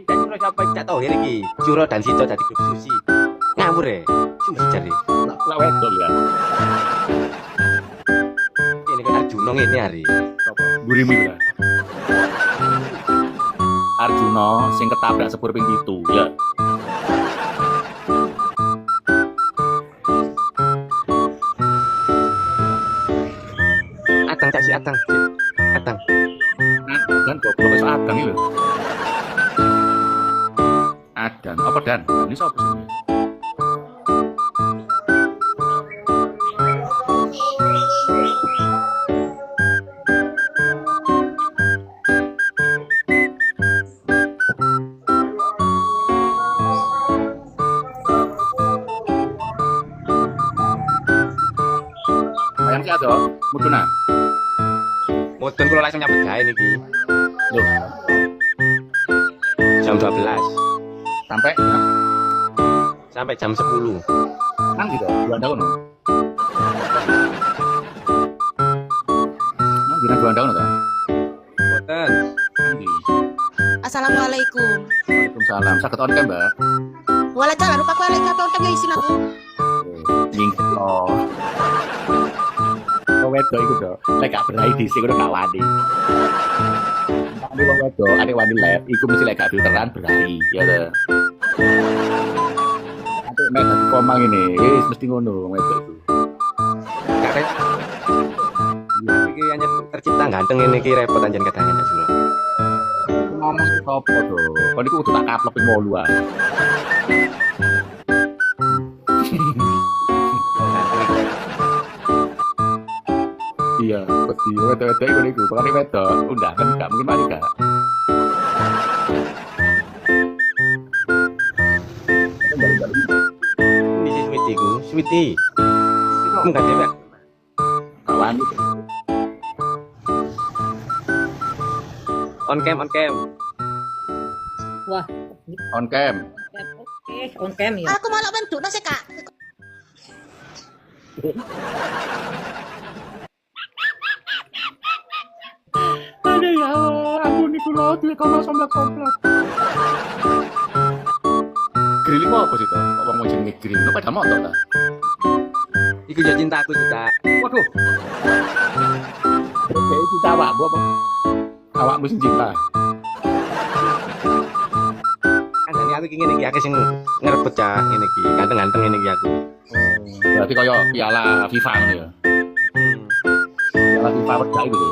dan Curo siapa cak Tohir iki. Curo dan Sito dadi grup susi. Ngawur ya. Sumber jare. Lah wedok ya. Ini kan Arjuna ngene hari. Sopo? Gurimu ya. Arjuna sing ketabrak sepur ping 7 ya. Atang cak si Atang. Atang. Dan goblok iso adang iki lho. Adan, apa Dan? Ini sapa sih? Bayang sih ada, muduna. Mudun kula langsung nyambut gawe niki. Loh, Jam 12 sampai nah, sampai jam 10. nang gitu, 2 tahun. Nang dina 2 tahun ta? Mboten. Nang di. Assalamualaikum. Waalaikumsalam. Saged on cam, Mbak. Wala jalan lupa aku lek kapan tak isin aku. Nyingket oh. Wong wedok iku to, lek gak berai dhisik udah gak wani. Tapi wong wedok ane wani lep, iku mesti lek gak filteran berai, ya to. Nanti mek dadi komang ini, wis mesti ngono wong wedok iku. Kakek. Iki hanya tercipta ganteng ini iki repot anjen kadang Cak Curo. Ngomong sapa to? Kon iku kudu tak kaplok ping 8 ah. Iya, pasti wedok-wedok iku niku, pokoknya wedok undangan gak mungkin mari gak. Ini si Sweetie ku, Sweetie. Iku enggak dewek. Kawan On cam, on cam. Wah, on cam. oke, on cam ya. Aku malah menduk nasi kak. Aduh ya Allah, ampun iku lho, duwe kamar somplak-somplak. Grilling apa sih to? Kok wong jenenge grilling? Lu pada motor ta? Iku ya cintaku juga. Waduh. Oke, cinta awakmu apa? Awakmu sing cinta. Kan aku iki ngene iki akeh sing ngerebut cak ngene iki. Ganteng-ganteng ngene iki aku. Berarti kaya piala FIFA ngono ya. Piala FIFA wedok iku lho.